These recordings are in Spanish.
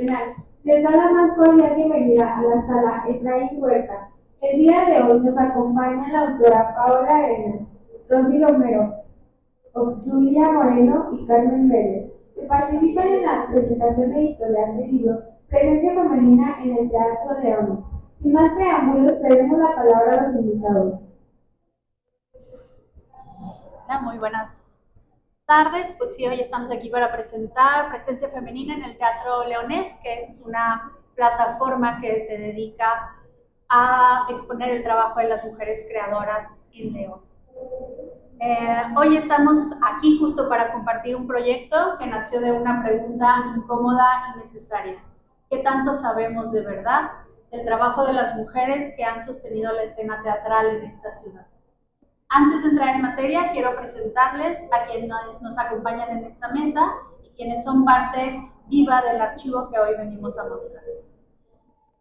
Penal. Les da la más cordial bienvenida a la sala Efraín Huerta. El día de hoy nos acompaña la autora Paola Arenas, Rosy Romero, Obdulia Moreno y Carmen Vélez, que participan en la presentación editorial del libro Presencia Femenina en el Teatro Leones. Sin más preámbulos, cedemos la palabra a los invitados. Muy buenas tardes. Pues sí, hoy estamos aquí para presentar Presencia Femenina en el Teatro Leonés, que es una plataforma que se dedica a exponer el trabajo de las mujeres creadoras en León. Hoy estamos aquí justo para compartir un proyecto que nació de una pregunta incómoda y necesaria. ¿Qué tanto sabemos de verdad del trabajo de las mujeres que han sostenido la escena teatral en esta ciudad? Antes de entrar en materia, quiero presentarles a quienes nos acompañan en esta mesa y quienes son parte viva del archivo que hoy venimos a mostrar.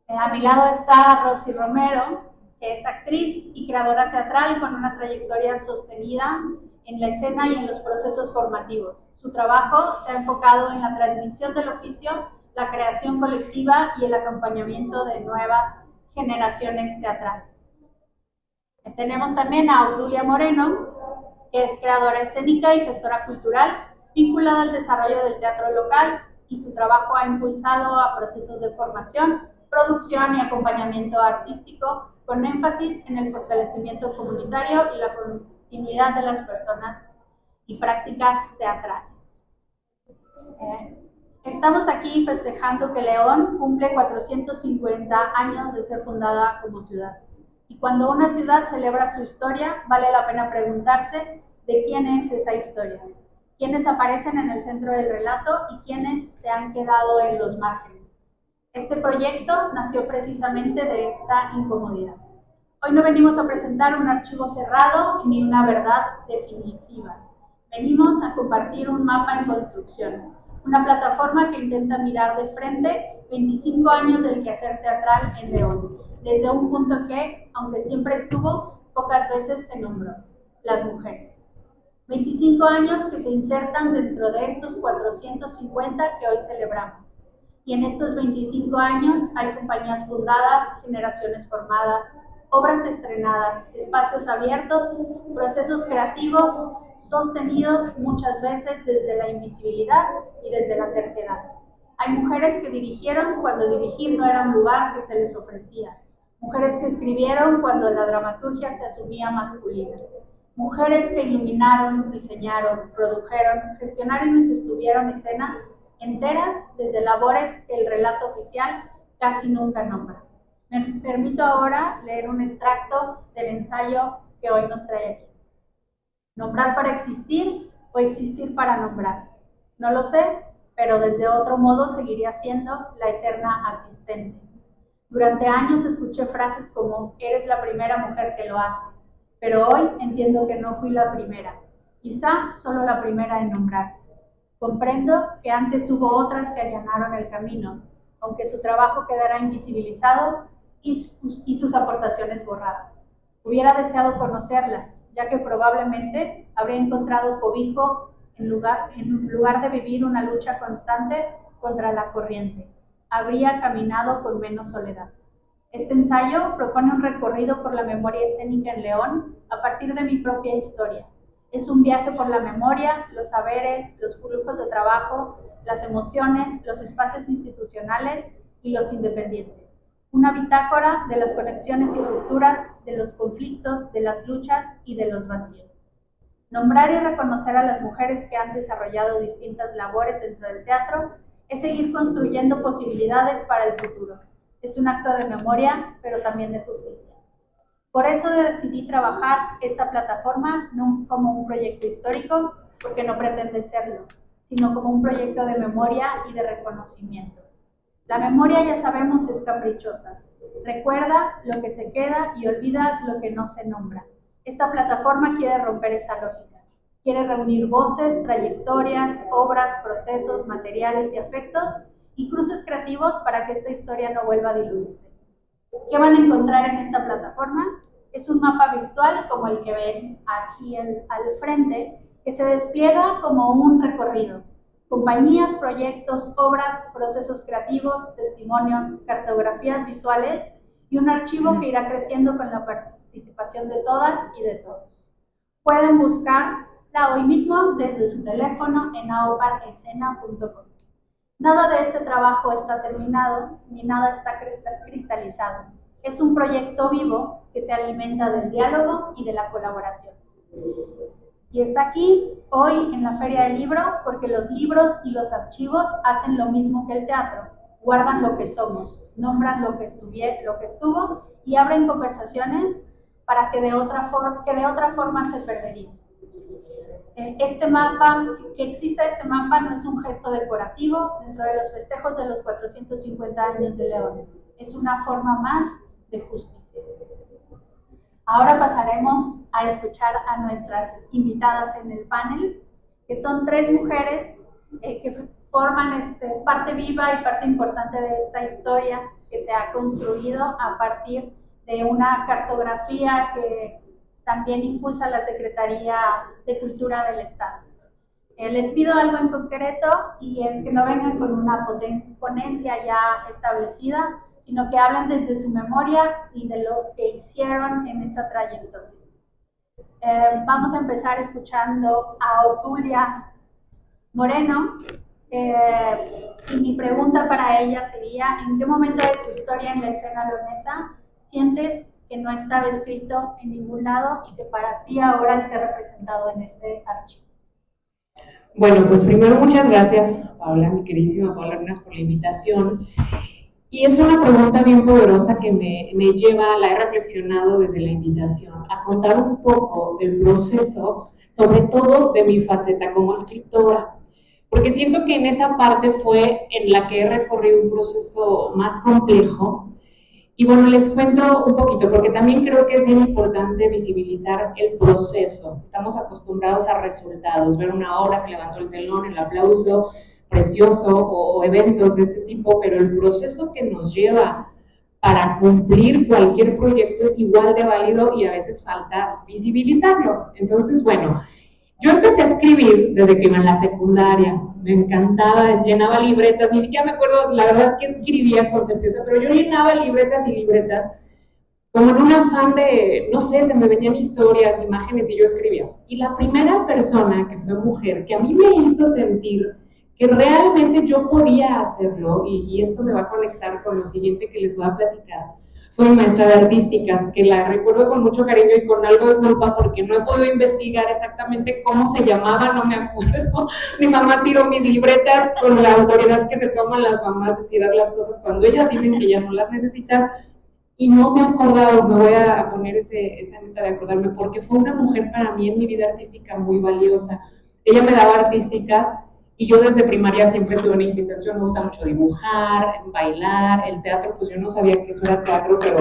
A mi lado está Rosy Romero, que es actriz y creadora teatral con una trayectoria sostenida en la escena y en los procesos formativos. Su trabajo se ha enfocado en la transmisión del oficio, la creación colectiva y el acompañamiento de nuevas generaciones teatrales. Tenemos también a Obdulia Moreno, que es creadora escénica y gestora cultural, vinculada al desarrollo del teatro local, y su trabajo ha impulsado a procesos de formación, producción y acompañamiento artístico, con énfasis en el fortalecimiento comunitario y la continuidad de las personas y prácticas teatrales. Estamos aquí festejando que León cumple 450 años de ser fundada como ciudad. Y cuando una ciudad celebra su historia, vale la pena preguntarse de quién es esa historia, quiénes aparecen en el centro del relato y quiénes se han quedado en los márgenes. Este proyecto nació precisamente de esta incomodidad. Hoy no venimos a presentar un archivo cerrado ni una verdad definitiva. Venimos a compartir un mapa en construcción, una plataforma que intenta mirar de frente 25 años del quehacer teatral en León, desde un punto que, aunque siempre estuvo, pocas veces se nombró: las mujeres. 25 años que se insertan dentro de estos 450 que hoy celebramos. Y en estos 25 años hay compañías fundadas, generaciones formadas, obras estrenadas, espacios abiertos, procesos creativos sostenidos muchas veces desde la invisibilidad y desde la terquedad. Hay mujeres que dirigieron cuando dirigir no era un lugar que se les ofrecía. Mujeres que escribieron cuando la dramaturgia se asumía masculina. Mujeres que iluminaron, diseñaron, produjeron, gestionaron y sostuvieron escenas enteras desde labores que el relato oficial casi nunca nombra. Me permito ahora leer un extracto del ensayo que hoy nos trae aquí. ¿Nombrar para existir o existir para nombrar? No lo sé, pero desde otro modo seguiría siendo la eterna asistente. Durante años escuché frases como: eres la primera mujer que lo hace, pero hoy entiendo que no fui la primera, quizá solo la primera en nombrarse. Comprendo que antes hubo otras que allanaron el camino, aunque su trabajo quedará invisibilizado y sus aportaciones borradas. Hubiera deseado conocerlas, ya que probablemente habría encontrado cobijo en lugar de vivir una lucha constante contra la corriente. Habría caminado con menos soledad. Este ensayo propone un recorrido por la memoria escénica en León a partir de mi propia historia. Es un viaje por la memoria, los saberes, los flujos de trabajo, las emociones, los espacios institucionales y los independientes. Una bitácora de las conexiones y rupturas, de los conflictos, de las luchas y de los vacíos. Nombrar y reconocer a las mujeres que han desarrollado distintas labores dentro del teatro es seguir construyendo posibilidades para el futuro. Es un acto de memoria, pero también de justicia. Por eso decidí trabajar esta plataforma no como un proyecto histórico, porque no pretende serlo, sino como un proyecto de memoria y de reconocimiento. La memoria, ya sabemos, es caprichosa. Recuerda lo que se queda y olvida lo que no se nombra. Esta plataforma quiere romper esa lógica. Quiere reunir voces, trayectorias, obras, procesos, materiales y afectos y cruces creativos para que esta historia no vuelva a diluirse. ¿Qué van a encontrar en esta plataforma? Es un mapa virtual como el que ven aquí al frente, que se despliega como un recorrido. compañías, proyectos, obras, procesos creativos, testimonios, cartografías visuales y un archivo que irá creciendo con la participación de todas y de todos. Pueden buscarla hoy mismo desde su teléfono en aoparescena.com. Nada de este trabajo está terminado, ni nada está cristalizado. Es un proyecto vivo que se alimenta del diálogo y de la colaboración. Y está aquí hoy en la Feria del Libro porque los libros y los archivos hacen lo mismo que el teatro, guardan lo que somos, nombran lo que estuvo y abren conversaciones para que de otra forma se perdería. Que exista este mapa no es un gesto decorativo dentro de los festejos de los 450 años de León, es una forma más de justicia. Ahora pasaremos a escuchar a nuestras invitadas en el panel, que son 3 mujeres que forman parte viva y parte importante de esta historia que se ha construido a partir de una cartografía que también impulsa la Secretaría de Cultura del Estado. Les pido algo en concreto y es que no vengan con una ponencia ya establecida, sino que hablen desde su memoria y de lo que hicieron en esa trayectoria. Vamos a empezar escuchando a Obdulia Moreno, y mi pregunta para ella sería: ¿en qué momento de tu historia en la escena leonesa sientes que no estaba escrito en ningún lado y que para ti ahora esté representado en este archivo? Bueno, pues primero muchas gracias, Paula, mi queridísima Paula Arenas, por la invitación. Y es una pregunta bien poderosa que me lleva, la he reflexionado desde la invitación, a contar un poco del proceso, sobre todo de mi faceta como escritora, porque siento que en esa parte fue en la que he recorrido un proceso más complejo. Y bueno, les cuento un poquito, porque también creo que es bien importante visibilizar el proceso. Estamos acostumbrados a resultados, ver una obra, se levantó el telón, el aplauso, precioso, o eventos de este tipo, pero el proceso que nos lleva para cumplir cualquier proyecto es igual de válido y a veces falta visibilizarlo. Entonces, bueno, yo empecé a escribir desde que iba en la secundaria, me encantaba, llenaba libretas, ni siquiera me acuerdo la verdad que escribía con certeza, pero yo llenaba libretas y libretas, como en un afán de, no sé, se me venían historias, imágenes y yo escribía. Y la primera persona que fue mujer, que a mí me hizo sentir que realmente yo podía hacerlo, y esto me va a conectar con lo siguiente que les voy a platicar, fue mi maestra de artísticas, que la recuerdo con mucho cariño y con algo de culpa porque no he podido investigar exactamente cómo se llamaba, no me acuerdo. Mi mamá tiró mis libretas con la autoridad que se toman las mamás de tirar las cosas cuando ellas dicen que ya no las necesitas, y no me he acordado, me voy a poner esa meta de acordarme, porque fue una mujer para mí en mi vida artística muy valiosa. Ella me daba artísticas, y yo desde primaria siempre tuve una invitación, me gusta mucho dibujar, bailar, el teatro, pues yo no sabía que eso era teatro, pero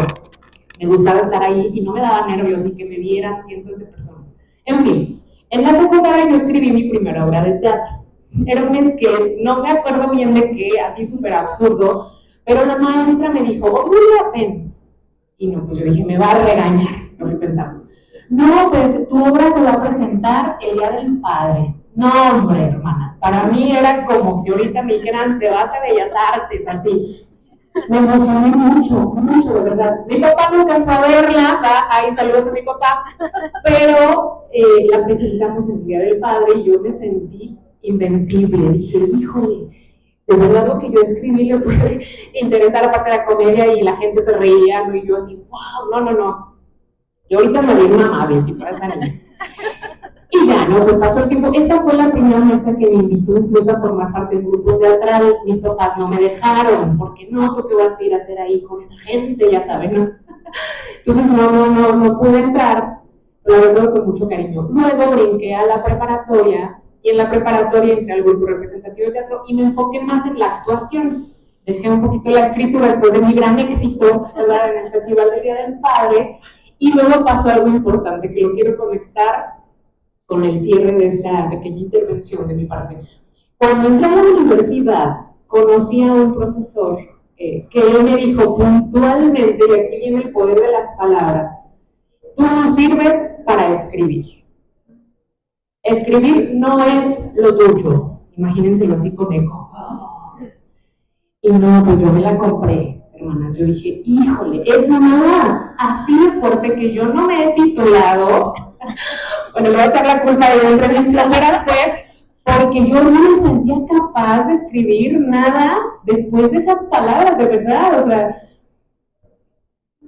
me gustaba estar ahí y no me daba nervios y que me vieran cientos de personas. En fin, en la secundaria yo escribí mi primera obra de teatro. Era un sketch, no me acuerdo bien de qué, así súper absurdo, pero la maestra me dijo, Obdulia, ven. Y no, pues yo dije, me va a regañar, lo que pensamos. No, pues tu obra se va a presentar el Día del Padre. No, hombre, hermanas, para mí era como si ahorita me dijeran, te vas a Bellas Artes, así. Me emocioné mucho, mucho, de verdad. Mi papá nunca fue a verla, ahí saludos a mi papá, pero la presentamos el Día del Padre y yo me sentí invencible. Dije, híjole, de verdad lo que yo escribí le puede interesar la parte de la comedia y la gente se reía, ¿no? Y yo así, wow, no. Yo ahorita me di una amable, si fuera esa niña. Y ya, ¿no? Pues pasó el tiempo. Esa fue la primera maestra que me invitó incluso a formar parte del grupo teatral. Mis papás no me dejaron, porque no, ¿tú qué vas a ir a hacer ahí con esa gente? Ya saben, ¿no? Entonces no pude entrar, pero lo recuerdo con mucho cariño. Luego brinqué a la preparatoria, y en la preparatoria entré al grupo representativo de teatro y me enfoqué más en la actuación. Dejé un poquito la escritura después de mi gran éxito, ¿verdad? En el Festival del Día del Padre, y luego pasó algo importante que lo quiero conectar con el cierre de esta pequeña intervención de mi parte. Cuando entré a la universidad, conocí a un profesor que él me dijo puntualmente, y aquí viene el poder de las palabras, tú no sirves para escribir. Escribir no es lo tuyo. Imagínenselo así con eco. Y no, pues yo me la compré, hermanas. Yo dije, híjole, es más, así de fuerte que yo no me he titulado. Bueno, le voy a echar la culpa de entre mis flojeras, pues, porque yo no me sentía capaz de escribir nada después de esas palabras, de verdad, o sea.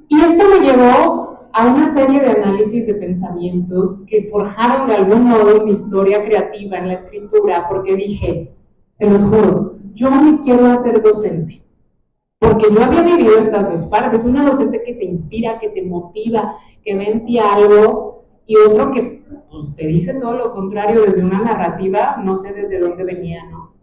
Y esto me llevó a una serie de análisis de pensamientos que forjaron de algún modo mi historia creativa en la escritura, porque dije, se los juro, yo me quiero hacer docente, porque yo había vivido estas dos partes, una docente que te inspira, que te motiva, que ve en ti algo, y otro que pues, te dice todo lo contrario desde una narrativa, no sé desde dónde venía, ¿no?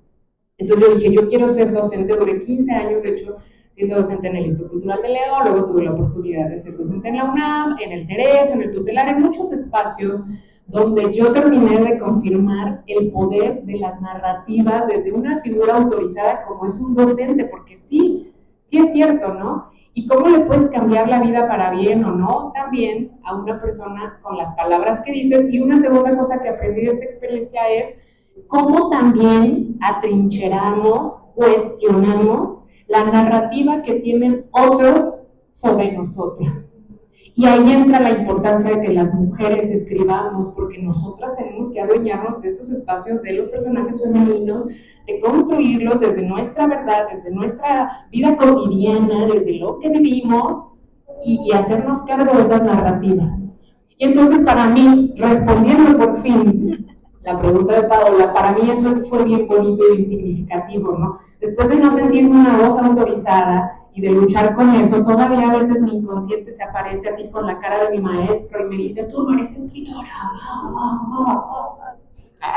Entonces yo dije, yo quiero ser docente, duré 15 años, de hecho, siendo docente en el Instituto Cultural de León, luego tuve la oportunidad de ser docente en la UNAM, en el Cerezo, en el Tutelar, en muchos espacios donde yo terminé de confirmar el poder de las narrativas desde una figura autorizada como es un docente, porque sí es cierto, ¿no? Y cómo le puedes cambiar la vida para bien o no también a una persona con las palabras que dices. Y una segunda cosa que aprendí de esta experiencia es cómo también atrincheramos, cuestionamos la narrativa que tienen otros sobre nosotras. Y ahí entra la importancia de que las mujeres escribamos, porque nosotras tenemos que adueñarnos de esos espacios, de los personajes femeninos, de construirlos desde nuestra verdad, desde nuestra vida cotidiana, desde lo que vivimos, y hacernos cargo de esas narrativas. Y entonces para mí, respondiendo por fin la pregunta de Paola, para mí eso fue bien bonito y bien significativo, ¿no? Después de no sentirme una voz autorizada y de luchar con eso, todavía a veces mi inconsciente se aparece así con la cara de mi maestro y me dice, tú no eres escritora.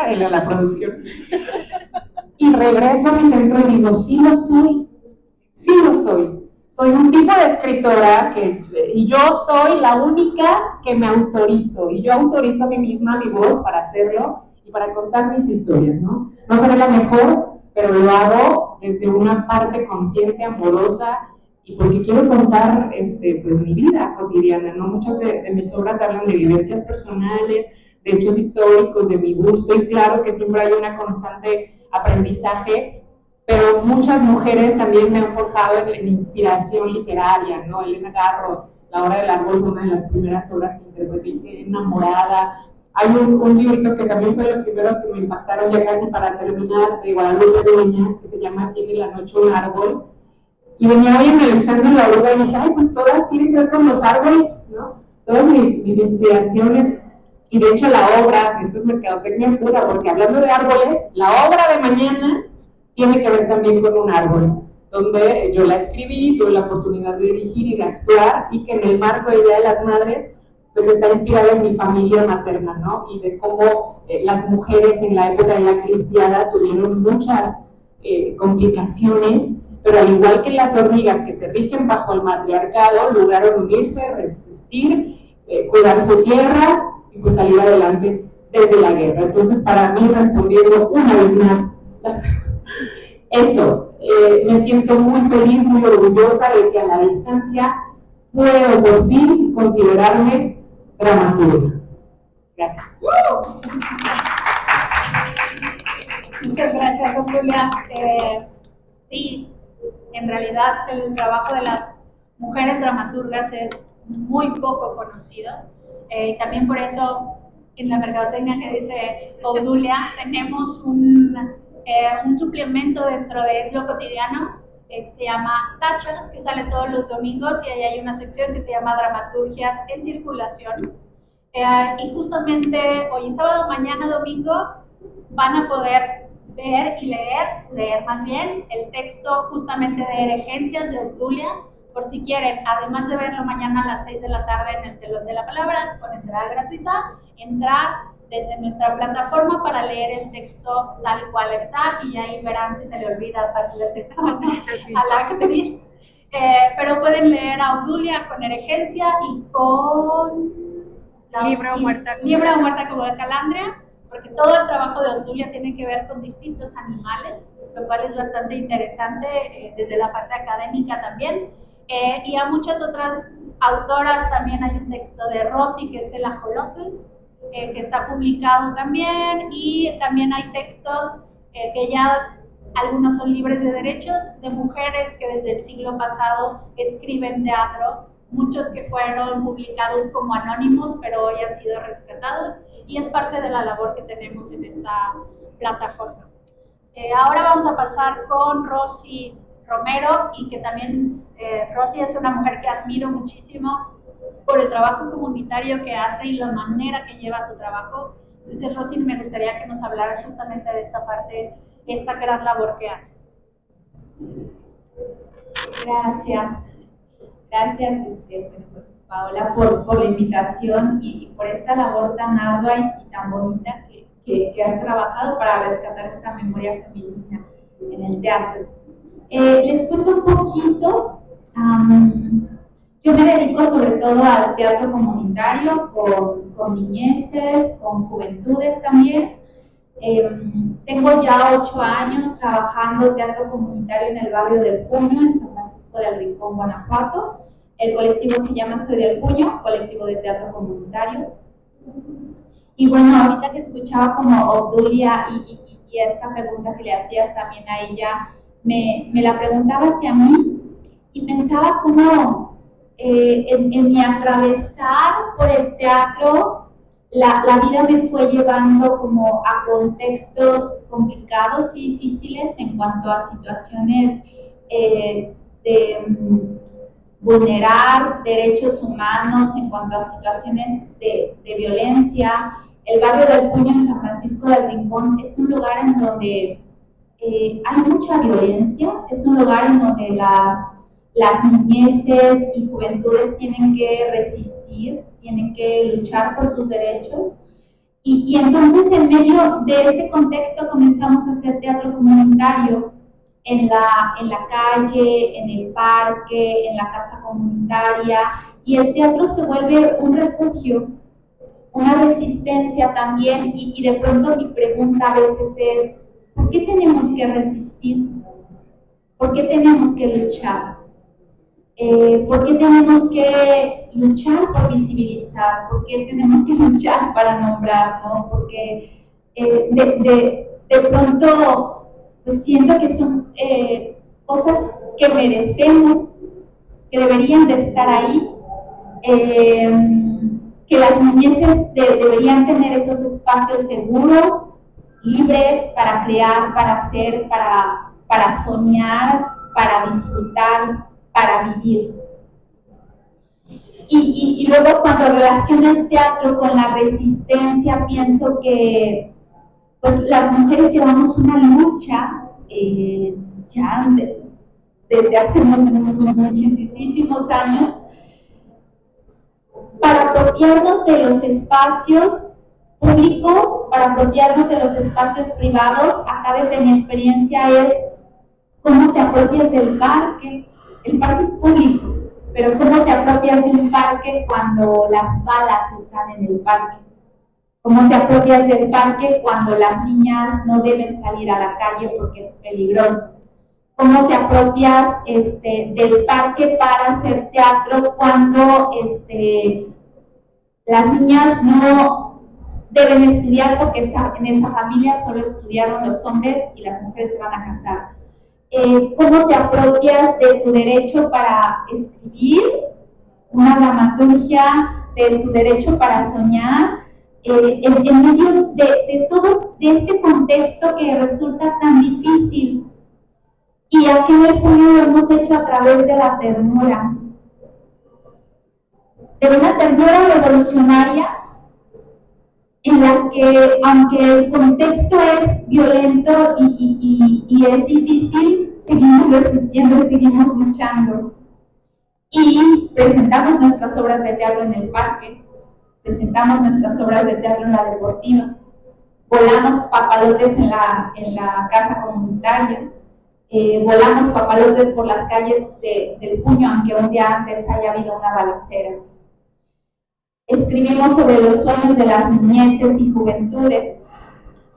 Dile a la producción. Y regreso a mi centro y digo, sí lo soy, sí lo soy. Soy un tipo de escritora y yo soy la única que me autorizo, y yo autorizo a mí misma mi voz para hacerlo y para contar mis historias, ¿no? No seré la mejor, pero lo hago desde una parte consciente, amorosa, y porque quiero contar pues, mi vida cotidiana, ¿no? Muchas de mis obras hablan de vivencias personales, de hechos históricos, de mi gusto, y claro que siempre hay una constante aprendizaje, pero muchas mujeres también me han forjado en inspiración literaria, ¿no? Elena Garro, La Hora del Árbol fue una de las primeras obras que interpreté, enamorada. Hay un librito que también fue de los primeros que me impactaron ya casi para terminar, de Guadalupe Dueñas, que se llama Tiene la noche un árbol. Y venía hoy analizando la obra y dije, ay, pues todas tienen que ver con los árboles, ¿no? Todas mis inspiraciones. Y de hecho la obra, esto es mercadotecnia pura, porque hablando de árboles, la obra de mañana tiene que ver también con un árbol, donde yo la escribí, tuve la oportunidad de dirigir y de actuar, y que en el marco del Día de las Madres, pues está inspirada en mi familia materna, ¿no? Y de cómo las mujeres en la época de la cristiada tuvieron muchas complicaciones, pero al igual que las hormigas que se rigen bajo el matriarcado, lograron unirse, resistir, cuidar su tierra y pues salir adelante desde la guerra. Entonces, para mí, respondiendo una vez más, eso, me siento muy feliz, muy orgullosa de que a la distancia puedo por fin considerarme dramaturga. Gracias. Muchas gracias, Julia. Sí, en realidad el trabajo de las mujeres dramaturgas es muy poco conocido. También por eso en la mercadotecnia que dice Obdulia tenemos un suplemento dentro de Es lo Cotidiano que se llama Tachas, que sale todos los domingos, y ahí hay una sección que se llama Dramaturgias en Circulación. Y justamente hoy en sábado, mañana domingo, van a poder ver y leer más bien el texto justamente de Heregencias de Obdulia, por si quieren, además de verlo mañana a las 6 de la tarde en el Telón de la Palabra, con entrada gratuita, entrar desde nuestra plataforma para leer el texto tal cual está, y ahí verán si se le olvida parte del texto a la actriz. Pero pueden leer a Obdulia con Heregencia y con Libra o Muerta como de Calandria, porque todo el trabajo de Obdulia tiene que ver con distintos animales, lo cual es bastante interesante desde la parte académica también. Y a muchas otras autoras también hay un texto de Rosy, que es El Ajolotl, que está publicado también, y también hay textos que ya algunos son libres de derechos, de mujeres que desde el siglo pasado escriben teatro, muchos que fueron publicados como anónimos, pero hoy han sido rescatados, y es parte de la labor que tenemos en esta plataforma. Ahora vamos a pasar con Rosy Romero, y que también Rosy es una mujer que admiro muchísimo por el trabajo comunitario que hace y la manera que lleva su trabajo. Entonces, Rosy, me gustaría que nos hablaras justamente de esta parte, esta gran labor que haces. Gracias. Gracias, bueno, pues, Paola, por la invitación y por esta labor tan ardua y tan bonita que has trabajado para rescatar esta memoria femenina en el teatro. Les cuento un poquito. Yo me dedico sobre todo al teatro comunitario, con niñeces, con juventudes también. Tengo ya 8 años trabajando teatro comunitario en el barrio del Puño, en San Francisco del Rincón, Guanajuato. El colectivo se llama Soy del Puño, colectivo de teatro comunitario. Y bueno, ahorita que escuchaba como Obdulia y esta pregunta que le hacías también a ella, me la preguntaba hacia mí y pensaba como en mi atravesar por el teatro, la vida me fue llevando como a contextos complicados y difíciles en cuanto a situaciones de vulnerar derechos humanos, en cuanto a situaciones de violencia. El barrio del Puño en San Francisco del Rincón es un lugar en donde hay mucha violencia, es un lugar en donde las niñeces y juventudes tienen que resistir, tienen que luchar por sus derechos. Y entonces, en medio de ese contexto, comenzamos a hacer teatro comunitario en la calle, en el parque, en la casa comunitaria, y el teatro se vuelve un refugio, una resistencia también, y de pronto mi pregunta a veces es, ¿por qué tenemos que resistir? ¿Por qué tenemos que luchar? ¿Por qué tenemos que luchar por visibilizar? ¿Por qué tenemos que luchar para nombrar? ¿No? Porque de pronto pues siento que son cosas que merecemos, que deberían de estar ahí, que las niñeces deberían tener esos espacios seguros, libres para crear, para hacer, para soñar, para disfrutar, para vivir. Y luego cuando relaciono el teatro con la resistencia, pienso que pues las mujeres llevamos una lucha ya desde hace muchísimos años para apropiarnos de los espacios públicos, para apropiarnos de los espacios privados. Acá desde mi experiencia es cómo te apropias del parque. El parque es público, pero cómo te apropias de un parque cuando las balas están en el parque. ¿Cómo te apropias del parque cuando las niñas no deben salir a la calle porque es peligroso? ¿Cómo te apropias del parque para hacer teatro cuando las niñas no deben estudiar porque en esa familia solo estudiaron los hombres y las mujeres se van a casar? ¿Cómo te apropias de tu derecho para escribir una dramaturgia, de tu derecho para soñar? En medio de este contexto que resulta tan difícil, y aquí en el Puño lo hemos hecho a través de la ternura, de una ternura revolucionaria en la que, aunque el contexto es violento y es difícil, seguimos resistiendo y seguimos luchando. Y presentamos nuestras obras de teatro en el parque, presentamos nuestras obras de teatro en la deportiva, volamos papalotes en la casa comunitaria, volamos papalotes por las calles del Puño, aunque un día antes haya habido una balacera. Escribimos sobre los sueños de las niñeces y juventudes,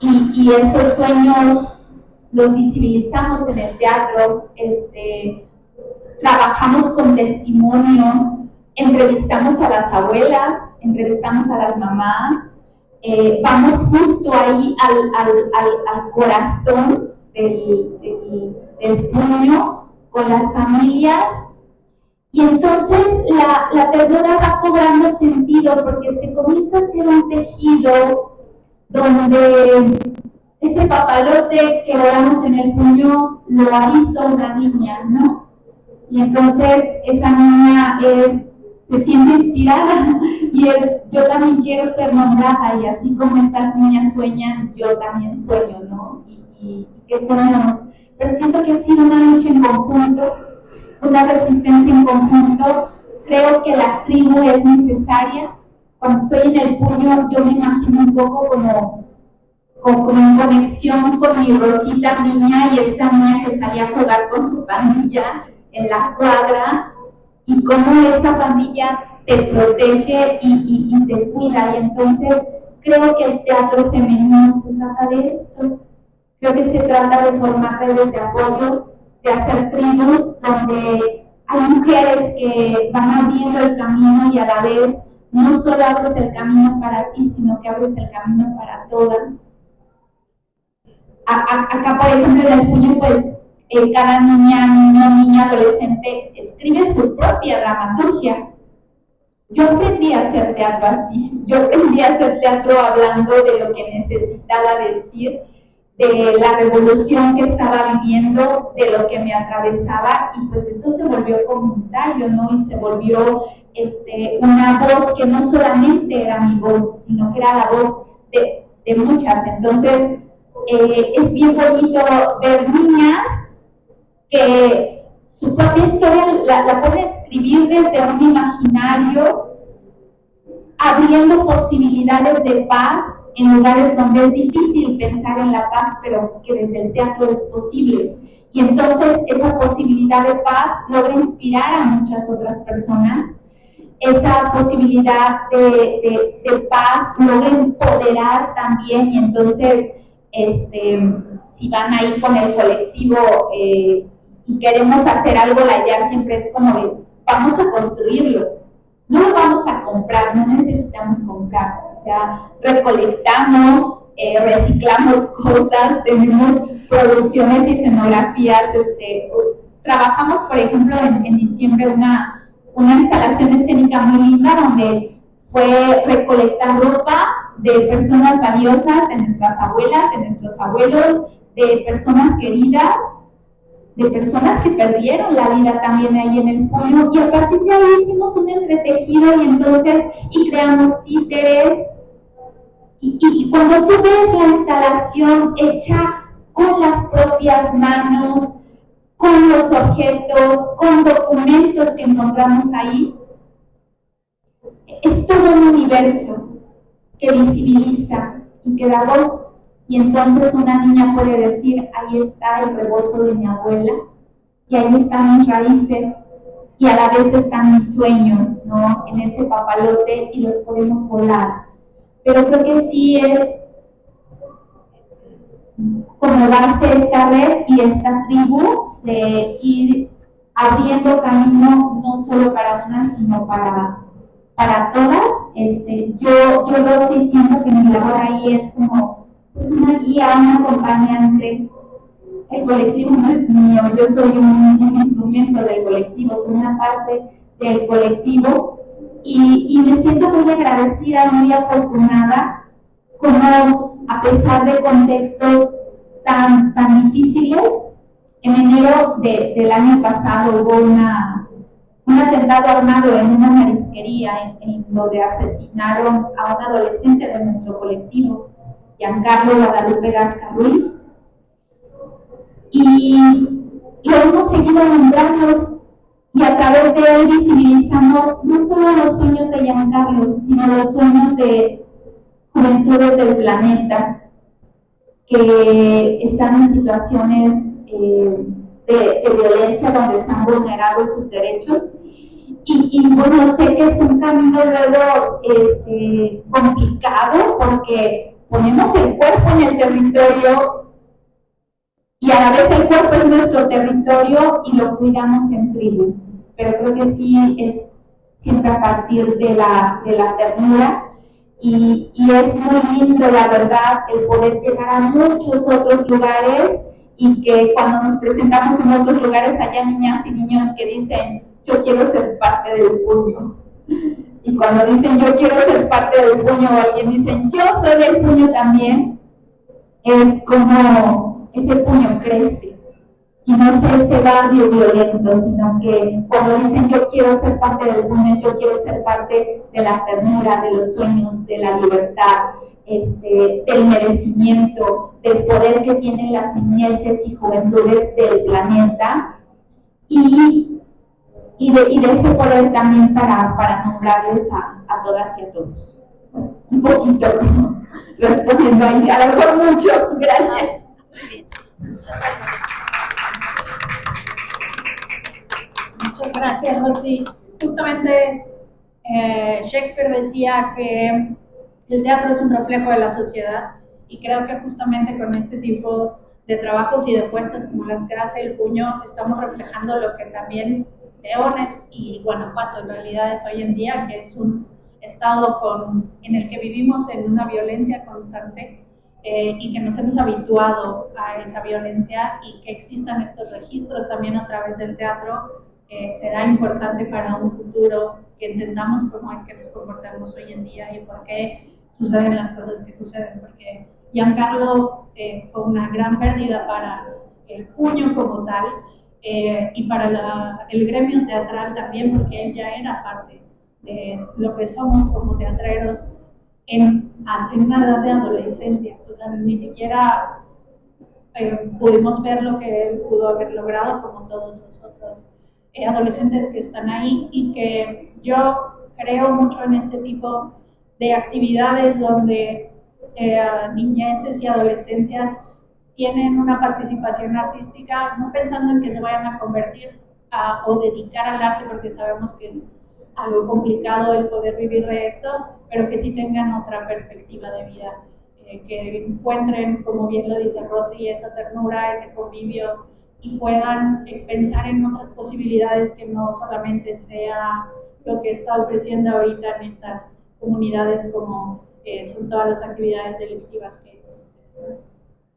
y esos sueños los visibilizamos en el teatro. Trabajamos con testimonios, entrevistamos a las abuelas, entrevistamos a las mamás, vamos justo ahí al corazón del puño con las familias, y entonces la ternura va cobrando sentido porque se comienza a hacer un tejido donde ese papalote que guardamos en el puño lo ha visto una niña, ¿no? Y entonces esa niña se siente inspirada y yo también quiero ser nombrada, y así como estas niñas sueñan, yo también sueño, ¿no? Y que soñamos. Pero siento que ha sido una lucha en conjunto, una resistencia en conjunto. Creo que la tribu es necesaria. Cuando estoy en el puño, yo me imagino un poco como en conexión con mi Rosita niña, y esta niña que salía a jugar con su pandilla en la cuadra, y cómo esa pandilla te protege y te cuida. Y entonces creo que el teatro femenino se trata de esto. Creo que se trata de formar redes de apoyo, de hacer tribus donde hay mujeres que van abriendo el camino, y a la vez no solo abres el camino para ti, sino que abres el camino para todas. Acá, por ejemplo, en el puño, pues cada niña, adolescente escribe su propia dramaturgia. Yo aprendí a hacer teatro así. Yo aprendí a hacer teatro hablando de lo que necesitaba decir, de la revolución que estaba viviendo, de lo que me atravesaba, y pues eso se volvió comunitario, ¿no? Y se volvió una voz que no solamente era mi voz, sino que era la voz de muchas. Entonces, es bien bonito ver niñas que su propia historia la pueden escribir desde un imaginario, abriendo posibilidades de paz en lugares donde es difícil pensar en la paz, pero que desde el teatro es posible. Y entonces esa posibilidad de paz logra inspirar a muchas otras personas. Esa posibilidad de paz logra empoderar también, y entonces si van ahí con el colectivo y queremos hacer algo, la idea siempre es como de, vamos a construirlo, no lo vamos a comprar, no necesitamos comprar, o sea, recolectamos, reciclamos cosas, tenemos producciones y escenografías, trabajamos, por ejemplo, en diciembre una instalación escénica muy linda donde fue recolectar ropa de personas valiosas, de nuestras abuelas, de nuestros abuelos, de personas queridas, de personas que perdieron la vida también ahí en el puño, y a partir de ahí hicimos un entretejido, y creamos títeres, y cuando tú ves la instalación hecha con las propias manos, con los objetos, con documentos que encontramos ahí, es todo un universo que visibiliza y que da voz. Y entonces una niña puede decir, ahí está el rebozo de mi abuela, y ahí están mis raíces, y a la vez están mis sueños, ¿no? En ese papalote, y los podemos volar. Pero creo que sí es como darse esta red y esta tribu de ir abriendo camino, no solo para una, sino para todas. Yo Rosy, siento que mi labor ahí es como pues una guía, un acompañante. El colectivo no es mío, yo soy un instrumento del colectivo, soy una parte del colectivo, y me siento muy agradecida, muy afortunada, como a pesar de contextos tan difíciles, en enero del año pasado hubo un atentado armado en una marisquería en donde asesinaron a un adolescente de nuestro colectivo, Giancarlo Guadalupe Gasca Ruiz, y lo hemos seguido nombrando, y a través de él visibilizamos no solo los sueños de Giancarlo, sino los sueños de juventudes del planeta que están en situaciones de violencia, donde están vulnerados sus derechos. Y bueno, sé que es un camino luego complicado, porque ponemos el cuerpo en el territorio, y a la vez el cuerpo es nuestro territorio y lo cuidamos en tribu. Pero creo que sí es siempre a partir de la ternura, y es muy lindo, la verdad, el poder llegar a muchos otros lugares y que cuando nos presentamos en otros lugares haya niñas y niños que dicen, yo quiero ser parte del puño. Y cuando dicen, yo quiero ser parte del puño, o alguien dice, yo soy del puño también, es como ese puño crece. Y no es ese barrio violento, sino que cuando dicen yo quiero ser parte del puño, yo quiero ser parte de la ternura, de los sueños, de la libertad, del merecimiento, del poder que tienen las niñeces y juventudes del planeta y de ese poder también para nombrarles a todas y a todos. Bueno, un poquito como respondiendo ahí, a lo mejor mucho, gracias. Muchas gracias, Rosy. Justamente Shakespeare decía que el teatro es un reflejo de la sociedad y creo que justamente con este tipo de trabajos y de puestas como las que hace El Puño estamos reflejando lo que también Leones y Guanajuato en realidad es hoy en día, que es un estado en el que vivimos en una violencia constante y que nos hemos habituado a esa violencia y que existan estos registros también a través del teatro será importante para un futuro que entendamos cómo es que nos comportamos hoy en día y por qué suceden las cosas que suceden, porque Giancarlo fue una gran pérdida para El Puño como tal y para el gremio teatral también, porque él ya era parte de lo que somos como teatreros en una edad de adolescencia, o sea, ni siquiera pudimos ver lo que él pudo haber logrado como todos nosotros adolescentes que están ahí y que yo creo mucho en este tipo de actividades donde niñeces y adolescencias tienen una participación artística, no pensando en que se vayan a convertir o dedicar al arte, porque sabemos que es algo complicado el poder vivir de esto, pero que sí tengan otra perspectiva de vida, que encuentren, como bien lo dice Rosy, esa ternura, ese convivio, y puedan pensar en otras posibilidades que no solamente sea lo que está ofreciendo ahorita en estas comunidades como son todas las actividades delictivas que existen.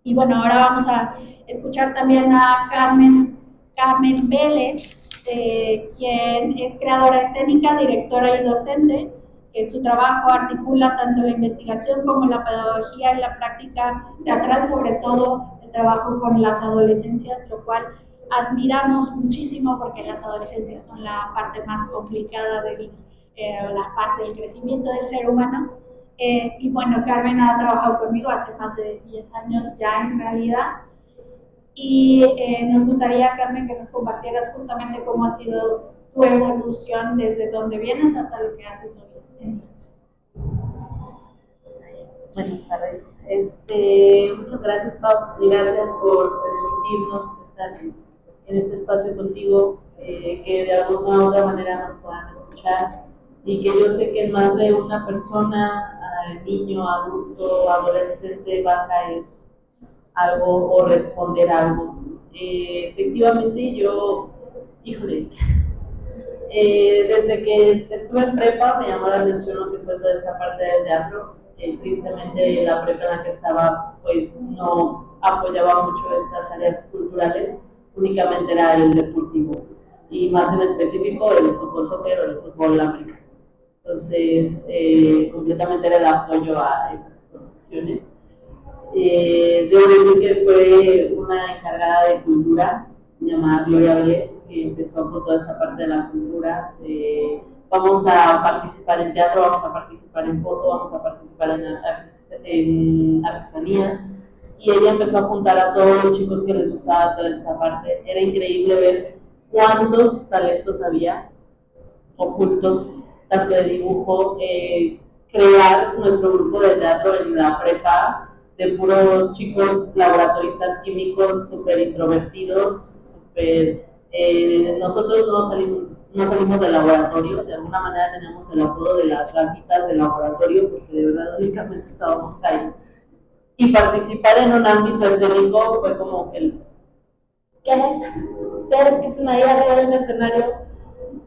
Y bueno, ahora vamos a escuchar también a Carmen Vélez, quien es creadora escénica, directora y docente, que en su trabajo articula tanto la investigación como la pedagogía y la práctica teatral, sobre todo el trabajo con las adolescencias, lo cual admiramos muchísimo porque las adolescencias son la parte más complicada la parte del crecimiento del ser humano. Y bueno, Carmen ha trabajado conmigo hace más de 10 años ya en realidad. Y nos gustaría, Carmen, que nos compartieras justamente cómo ha sido tu evolución desde donde vienes hasta lo que haces hoy. Buenas tardes. Muchas gracias, Pau, y gracias por permitirnos estar en este espacio contigo, que de alguna u otra manera nos puedan escuchar y que yo sé que más de una persona, niño, adulto, adolescente, va a caer algo o responder algo. Efectivamente, yo, híjole, desde que estuve en prepa me llamó la atención lo que fue toda esta parte del teatro. Tristemente la prepa en la que estaba pues no apoyaba mucho estas áreas culturales, únicamente era el deportivo y más en específico el fútbol soccer o el fútbol americano. Entonces completamente era el apoyo a esas dos secciones. Debo decir que fue una encargada de cultura llamada Gloria Vélez que empezó con toda esta parte de la cultura. Vamos a participar en teatro, vamos a participar en foto, vamos a participar en artesanías, y ella empezó a juntar a todos los chicos que les gustaba toda esta parte. Era increíble ver cuántos talentos había ocultos, tanto de dibujo, crear nuestro grupo de teatro en la prepa, de puros chicos laboratoristas químicos súper introvertidos, nosotros no salimos del laboratorio, de alguna manera tenemos el apodo de las ratitas del laboratorio, porque de verdad únicamente estábamos ahí. Y participar en un ámbito escénico fue como que, ¿qué? Ustedes que están ahí arriba del escenario,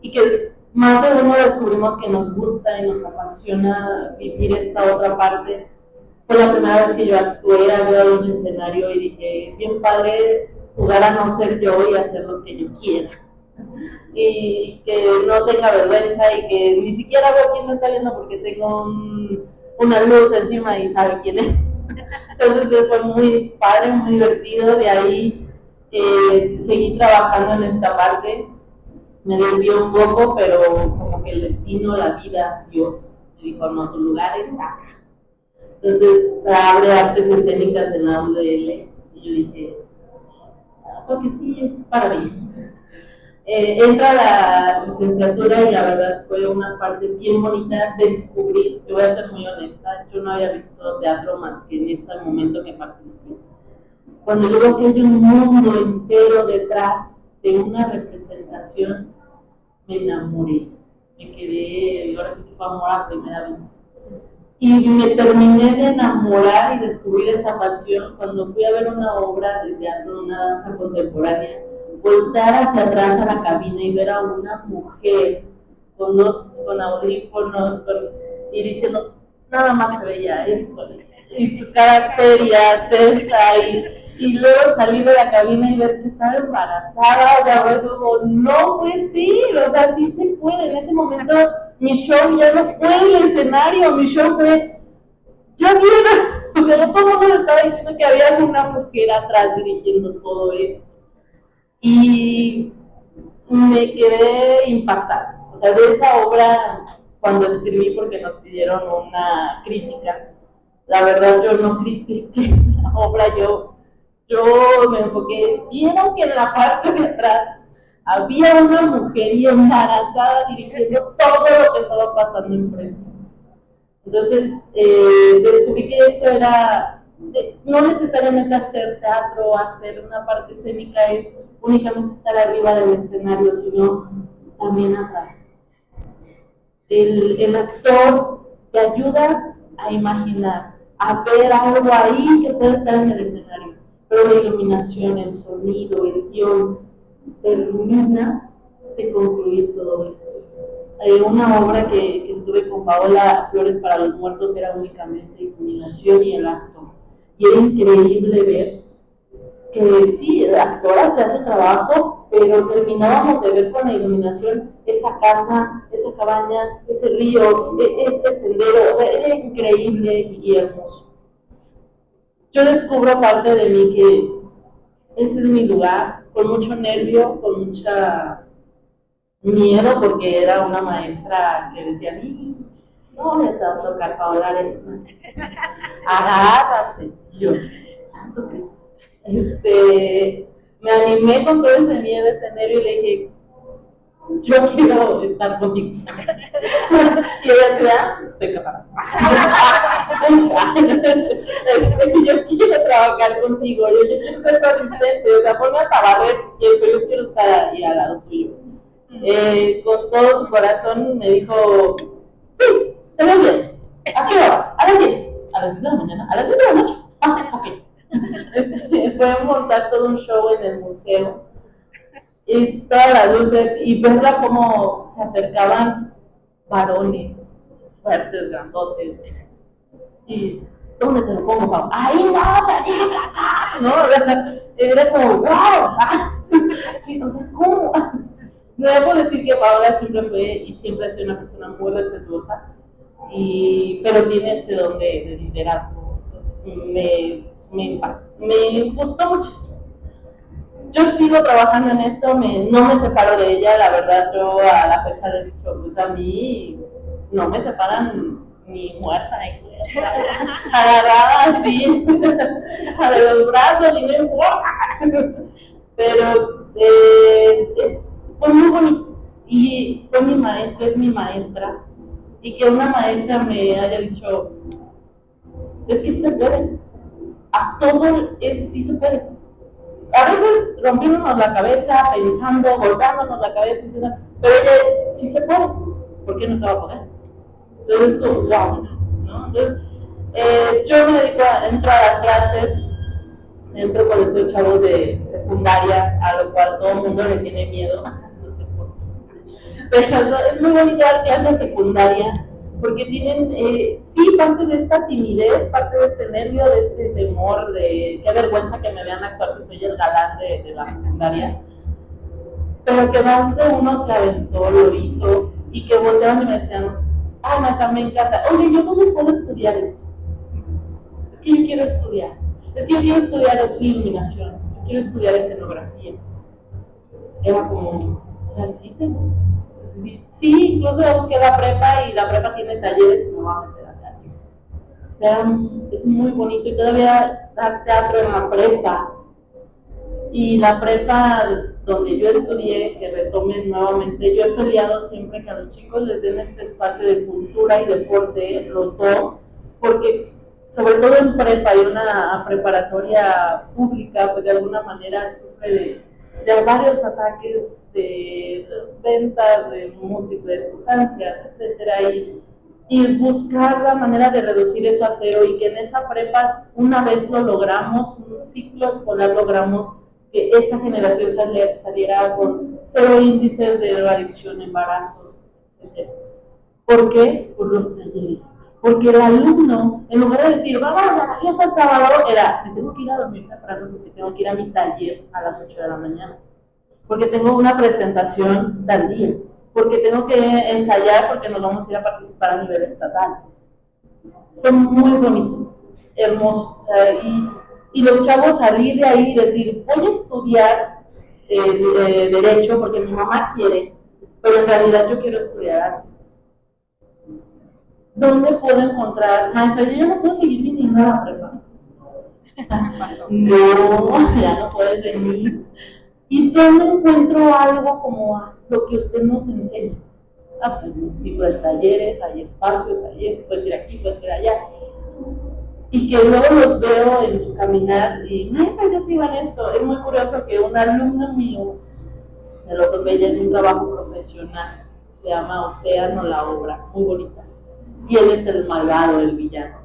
y que más de uno descubrimos que nos gusta y nos apasiona vivir esta otra parte. Fue la primera vez que yo actué arriba de un escenario y dije, es bien padre jugar a no ser yo y hacer lo que yo quiera. Y que no tenga vergüenza y que ni siquiera veo quién me está viendo porque tengo una luz encima y sabe quién es. Entonces fue muy padre, muy divertido. De ahí seguí trabajando en esta parte. Me desvió un poco, pero como que el destino, la vida, Dios me dijo, no, tu lugar está acá. Entonces abre artes escénicas en la UDL y yo dije, creo que sí, es para mí. Entra la licenciatura y la verdad fue una parte bien bonita de descubrir, te voy a ser muy honesta, yo no había visto teatro más que en ese momento que participé. Cuando yo veo que hay un mundo entero detrás de una representación, me enamoré, me quedé, ahora sí que fue amor a primera vista. Y me terminé de enamorar y descubrir esa pasión cuando fui a ver una obra de teatro, una danza contemporánea, voltar hacia atrás a la cabina y ver a una mujer con audífonos y diciendo, nada más se veía esto, y su cara seria, tensa, y luego salir de la cabina y ver que estaba embarazada, o sea, fue como, no, pues sí, o sea, sí se puede. En ese momento mi show ya no fue el escenario, mi show fue, ya vieron, o sea, todo el mundo estaba diciendo que había una mujer atrás dirigiendo todo esto. Y me quedé impactada, o sea, de esa obra, cuando escribí, porque nos pidieron una crítica, la verdad yo no critiqué la obra, yo me enfoqué, vieron que en la parte de atrás había una mujer y embarazada dirigiendo todo lo que estaba pasando enfrente. Entonces descubrí que eso era, no necesariamente hacer teatro, hacer una parte escénica es únicamente estar arriba del escenario, sino también atrás. El actor te ayuda a imaginar, a ver algo ahí que puede estar en el escenario, pero la iluminación, el sonido, el guión, termina de concluir todo esto. Una obra que estuve con Paola, Flores para los Muertos, era únicamente iluminación y el actor. Y era increíble ver que sí, la actora hacía su trabajo, pero terminábamos de ver con la iluminación esa casa, esa cabaña, ese río, ese sendero, o sea, era increíble y hermoso. Yo descubro parte de mí que ese es mi lugar, con mucho nervio, con mucha miedo, porque era una maestra que decía, no, ya te va a tocar Paola, agárrate. Y yo, santo Cristo. Me animé con todo ese miedo, ese nervio, y le dije, yo quiero estar contigo. Y ella decía, soy capaz. Yo quiero trabajar contigo, yo quiero ser tu asistente, o sea, ponme a barrer, pero yo quiero estar ahí al lado tuyo. Con todo su corazón me dijo, sí, te veo bien. ¿A qué hora? A las 10. A las 10 de la mañana, a las 10 de la noche. Ah, ok. Fue montar todo un show en el museo y todas las luces y verla como se acercaban varones fuertes, grandotes, y ¿dónde te lo pongo, Pau? Ahí no, te dije acá, ¿no? Era como, wow, sí, o sea, ¿cómo? No debo decir que Paola siempre fue y siempre ha sido una persona muy respetuosa, pero tiene ese don de liderazgo. Entonces me gustó muchísimo. Yo sigo trabajando en esto, no me separo de ella, la verdad. Yo a la fecha le he dicho, pues a mí no me separan ni muerta, agarrada así a los brazos y no importa. Pero fue muy bonito y fue mi maestra, es mi maestra, y que una maestra me haya dicho, es que sí se puede, a todo sí se puede. A veces rompiéndonos la cabeza, pensando, golpeándonos la cabeza, pero ella sí se puede, ¿por qué no se va a poder? Entonces, como, wow, ¿no? Entonces, yo me dedico entro a las clases, entro con estos chavos de secundaria, a lo cual todo el mundo le tiene miedo, no sé por qué. Pero es muy bonito dar clase secundaria, porque tienen, sí, parte de esta timidez, parte de este nervio, de este temor, de qué vergüenza que me vean actuar si soy el galán de la secundaria, pero que más de uno se aventó, lo hizo, y que volteaban y me decían, ay, maestra, me encanta, oye, ¿yo dónde puedo estudiar esto? Es que yo quiero estudiar, es que yo quiero estudiar iluminación, yo quiero estudiar escenografía. Era como, o sea, ¿sí te gusta? Sí, incluso ya busqué la prepa y la prepa tiene talleres y me voy a meter a teatro. O sea, es muy bonito y todavía dar teatro en la prepa. Y la prepa donde yo estudié, que retomen nuevamente, yo he peleado siempre que a los chicos les den este espacio de cultura y deporte, los dos, porque sobre todo en prepa y una preparatoria pública, pues de alguna manera sufre de varios ataques de ventas de múltiples sustancias, etcétera, y buscar la manera de reducir eso a cero, y que en esa prepa, una vez lo logramos, un ciclo escolar logramos que esa generación saliera con cero índices de drogadicción, embarazos, etcétera. ¿Por qué? Por los talleres. Porque el alumno, en lugar de decir, vamos a la fiesta el sábado, era, me tengo que ir a dormir temprano porque tengo que ir a mi taller a las 8 de la mañana. Porque tengo una presentación tal día. Porque tengo que ensayar porque nos vamos a ir a participar a nivel estatal. Fue muy bonito, hermoso. Y los chavos salir de ahí y decir, voy a estudiar Derecho porque mi mamá quiere, pero en realidad yo quiero estudiar artes. ¿Dónde puedo encontrar? Maestra, yo ya no puedo seguir viniendo a la prepa. No, ya no puedes venir. ¿Y dónde encuentro algo como lo que usted nos enseña? Ah, pues hay múltiples talleres, hay espacios, hay esto, puedes ir aquí, puedes ir allá. Y que luego los veo en su caminar y, maestra, yo sigo en esto. Es muy curioso que un alumno mío me lo topé ya en un trabajo profesional, se llama Océano la obra, muy bonita. Y él es el malvado, el villano.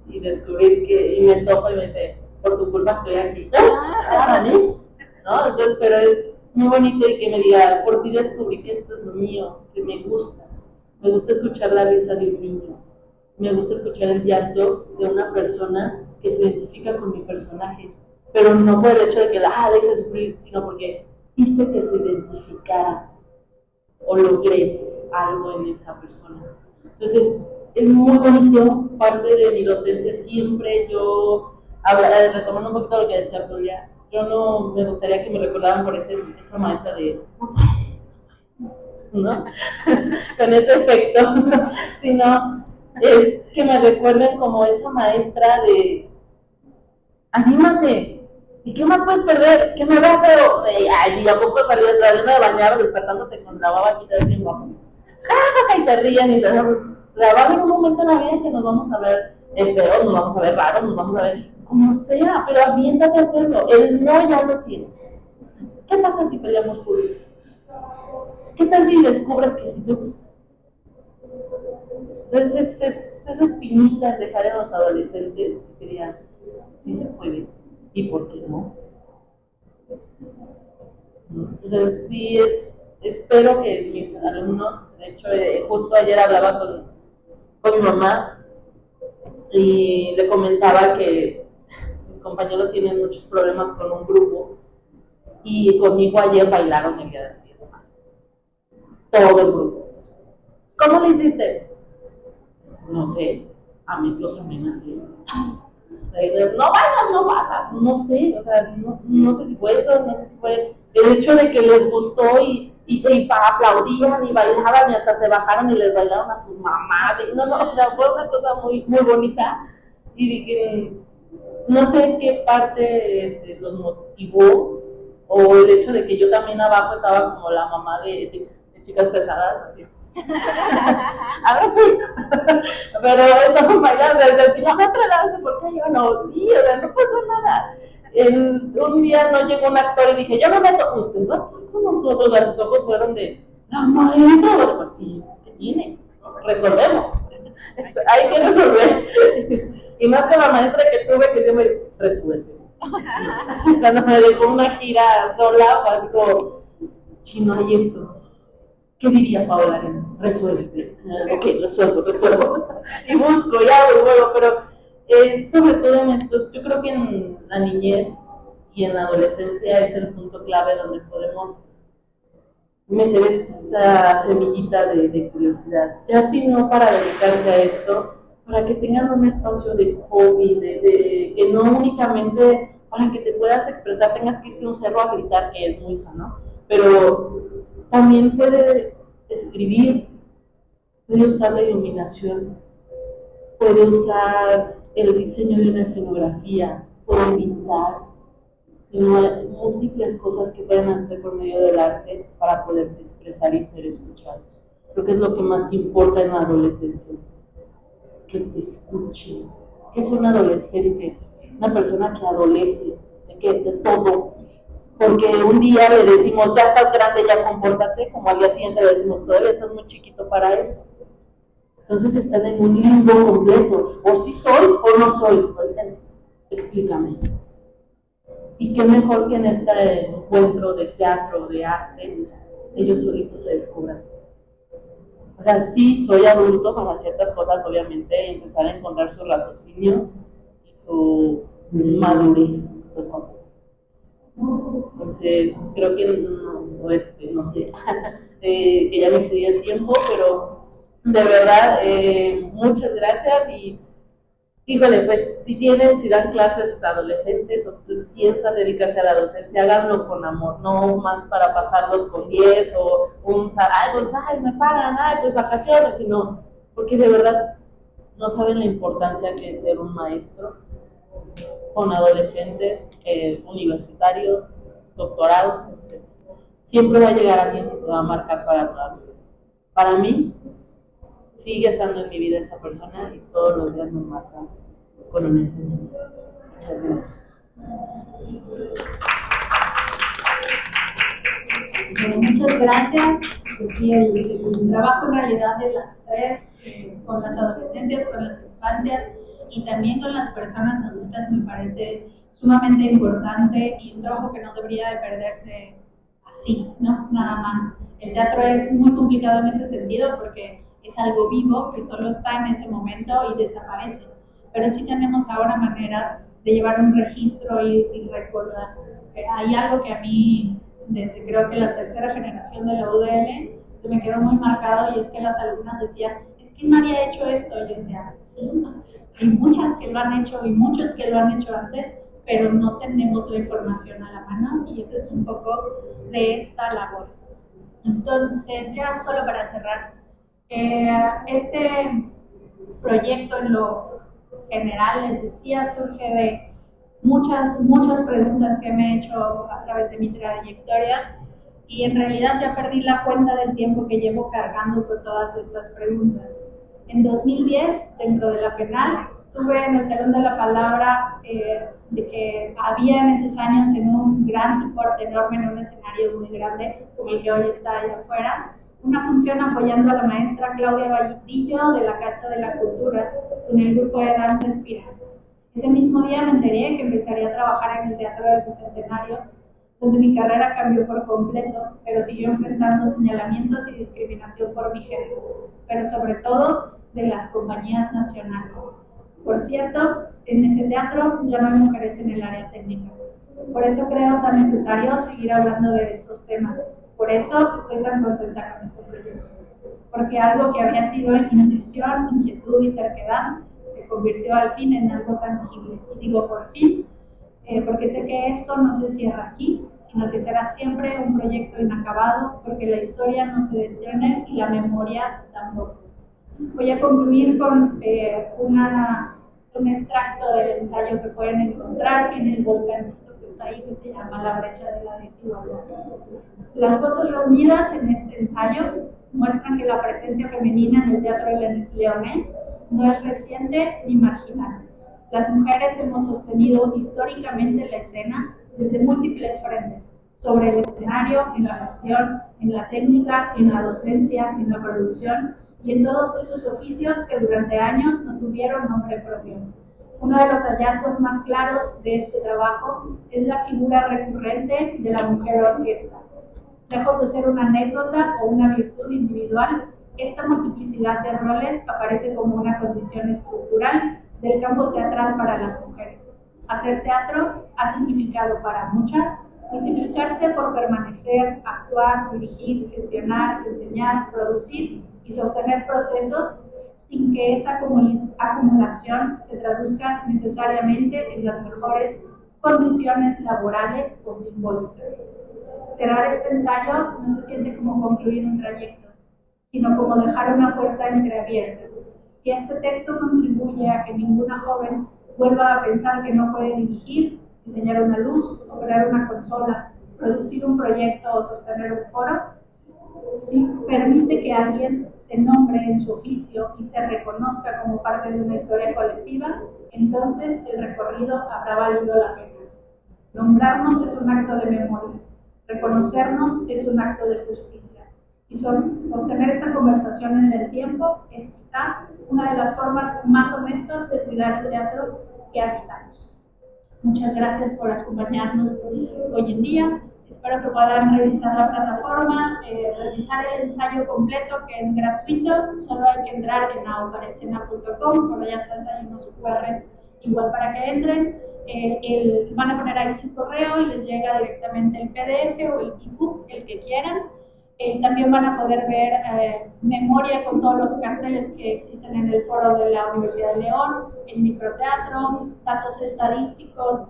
Y descubrir que, y me topo y me dice, por tu culpa estoy aquí. ¿No? Entonces, pero es muy bonito y que me diga, por ti descubrí que esto es lo mío, que me gusta. Me gusta escuchar la risa de un niño. Me gusta escuchar el llanto de una persona que se identifica con mi personaje. Pero no por el hecho de que la hice sufrir, sino porque hice que se identificara o logré algo en esa persona. Entonces, es muy bonito, parte de mi docencia siempre yo, retomando un poquito lo que decía Arturia, yo no me gustaría que me recordaran por esa maestra de, ¿no? Con ese efecto, sino es que me recuerden como esa maestra de, anímate, ¿y qué más puedes perder? ¿Qué me veo feo? Ay, ¿y a poco saliendo de bañar despertándote con la baba aquí de guapo? Y se ríen y se va a haber un momento en la vida en que nos vamos a ver feos, nos vamos a ver raros, nos vamos a ver como sea, pero aviéntate a hacerlo. El no ya lo tienes. ¿Qué pasa si peleamos por eso? ¿Qué tal si descubres que sí te gusta? Entonces esa espinita en dejar en los adolescentes que digan, sí se puede, ¿y por qué no? Entonces sí espero que mis alumnos, de hecho justo ayer hablaba con mi mamá y le comentaba que mis compañeros tienen muchos problemas con un grupo y conmigo ayer bailaron el día del 10 de mayo. Todo el grupo. ¿Cómo le hiciste? No sé, a mí los amenacé. No bailas, no pasas, no sé, o sea, no sé si fue eso, no sé si fue el hecho de que les gustó y aplaudían y bailaban y hasta se bajaron y les bailaron a sus mamás. O sea, fue una cosa muy, muy bonita. Y dije, no sé qué parte los motivó, o el hecho de que yo también abajo estaba como la mamá de chicas pesadas, así. Ahora sí, pero estaban bailando, si la maestra la hace, ¿por qué yo no? Sí, o sea, no pasó nada. Un día no llegó un actor y dije, yo me meto, usted va con nosotros, sus ojos fueron de, la maestra, bueno, pues sí, ¿qué tiene? Resolvemos, hay que resolver. Y más que la maestra que tuve que siempre resuelve. Cuando me dejó una gira sola, fue así como, si no hay esto, ¿qué diría Paola Arenas? Resuelve. Ok, resuelvo. Y busco, y hago, y vuelvo, pero sobre todo en estos, yo creo que en la niñez y en la adolescencia es el punto clave donde podemos meter esa semillita de curiosidad. Ya si no para dedicarse a esto, para que tengan un espacio de hobby, que no únicamente para que te puedas expresar tengas que irte a un cerro a gritar, que es muy sano, pero también puede escribir, puede usar la iluminación, puede usar el diseño de una escenografía, puede pintar, sino hay múltiples cosas que pueden hacer por medio del arte para poderse expresar y ser escuchados. Creo que es lo que más importa en la adolescencia, que te escuchen. ¿Qué es un adolescente? Una persona que adolece, de todo. Porque un día le decimos, ya estás grande, ya compórtate, como al día siguiente le decimos, todavía estás muy chiquito para eso. Entonces están en un limbo completo, o sí soy o no soy, explícame. Y qué mejor que en este encuentro de teatro, de arte, ellos solitos se descubran. O sea, sí soy adulto para ciertas cosas, obviamente, empezar a encontrar su raciocinio y su madurez poco a poco. Entonces, creo que no sé, que ya me excedí el tiempo, pero de verdad, muchas gracias y híjole, pues si dan clases a adolescentes o piensan dedicarse a la docencia, háganlo con amor, no más para pasarlos con 10 o me pagan, pues vacaciones, sino porque de verdad no saben la importancia que es ser un maestro con adolescentes, universitarios, doctorados, etc. Siempre va a llegar alguien que te va a marcar para toda la vida. Para mí, sigue estando en mi vida esa persona y todos los días me marca con una enseñanza. Muchas gracias. Muchas gracias. Pues sí, el trabajo en realidad de las tres, con las adolescencias, con las infancias y también con las personas adultas me parece sumamente importante y un trabajo que no debería de perderse así, ¿no? Nada más. El teatro es muy complicado en ese sentido porque es algo vivo que solo está en ese momento y desaparece. Pero sí tenemos ahora maneras de llevar un registro y recordar. Hay algo que a mí, desde creo que la tercera generación de la UDL, se me quedó muy marcado y es que las alumnas decían, es que nadie ha hecho esto. Y yo decía, sí, hay muchas que lo han hecho y muchos que lo han hecho antes, pero no tenemos la información a la mano y eso es un poco de esta labor. Entonces, ya solo para cerrar, este proyecto en lo general, les decía, surge de muchas preguntas que me he hecho a través de mi trayectoria y en realidad ya perdí la cuenta del tiempo que llevo cargando con todas estas preguntas. En 2010, dentro de la FENAL, tuve en el telón de la palabra de que había en esos años en un gran soporte enorme en un escenario muy grande como el que hoy está allá afuera, una función apoyando a la maestra Claudia Vallitillo de la Casa de la Cultura con el grupo de danza Espiral. Ese mismo día me enteré que empezaría a trabajar en el Teatro del Bicentenario, donde mi carrera cambió por completo, pero siguió enfrentando señalamientos y discriminación por mi género, pero sobre todo de las compañías nacionales. Por cierto, en ese teatro ya no hay mujeres en el área técnica. Por eso creo tan necesario seguir hablando de estos temas. Por eso estoy tan contenta con este proyecto. Porque algo que había sido intuición, inquietud y terquedad se convirtió al fin en algo tangible. Y digo por fin, porque sé que esto no se cierra aquí, sino que será siempre un proyecto inacabado, porque la historia no se detiene y la memoria tampoco. Voy a concluir con un extracto del ensayo que pueden encontrar en el volcancito que está ahí, que se llama La brecha de la desigualdad. Las voces reunidas en este ensayo muestran que la presencia femenina en el teatro leonés no es reciente ni marginal. Las mujeres hemos sostenido históricamente la escena desde múltiples frentes, sobre el escenario, en la gestión, en la técnica, en la docencia, en la producción y en todos esos oficios que durante años no tuvieron nombre propio. Uno de los hallazgos más claros de este trabajo es la figura recurrente de la mujer orquesta. Lejos de ser una anécdota o una virtud individual, esta multiplicidad de roles aparece como una condición estructural del campo teatral para las mujeres. Hacer teatro ha significado para muchas multiplicarse por permanecer, actuar, dirigir, gestionar, enseñar, producir y sostener procesos sin que esa acumulación se traduzca necesariamente en las mejores condiciones laborales o simbólicas. Cerrar este ensayo no se siente como concluir un trayecto, sino como dejar una puerta entreabierta. Si este texto contribuye a que ninguna joven vuelva a pensar que no puede dirigir, diseñar una luz, operar una consola, producir un proyecto o sostener un foro, si permite que alguien se nombre en su oficio y se reconozca como parte de una historia colectiva, entonces el recorrido habrá valido la pena. Nombrarnos es un acto de memoria, reconocernos es un acto de justicia, y sostener esta conversación en el tiempo es quizá una de las formas más honestas de cuidar el teatro que habitamos. Muchas gracias por acompañarnos hoy en día. Espero que puedan revisar la plataforma, revisar el ensayo completo, que es gratuito. Solo hay que entrar en ahogarescena.com, por allá atrás hay unos QRs igual para que entren. Van a poner ahí su correo y les llega directamente el PDF o el ebook, el que quieran. También van a poder ver memoria con todos los carteles que existen en el foro de la Universidad de León, el microteatro, datos estadísticos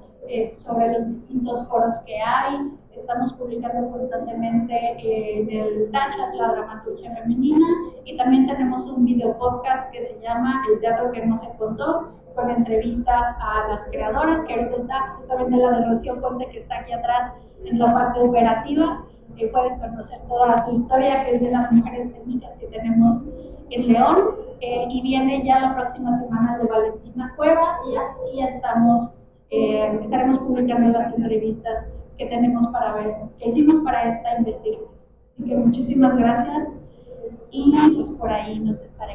sobre los distintos foros que hay. Estamos publicando constantemente en el TACHAT, la dramaturgia femenina, y también tenemos un video podcast que se llama El teatro que no se contó, con entrevistas a las creadoras, que ahorita está justamente la de Rocío Ponte, que está aquí atrás en la parte operativa. Pueden conocer toda su historia, que es de las mujeres técnicas que tenemos en León, y viene ya la próxima semana de Valentina Cueva, y así estaremos publicando las entrevistas que tenemos para ver, que hicimos para esta investigación. Así que muchísimas gracias, y pues por ahí nos estaremos.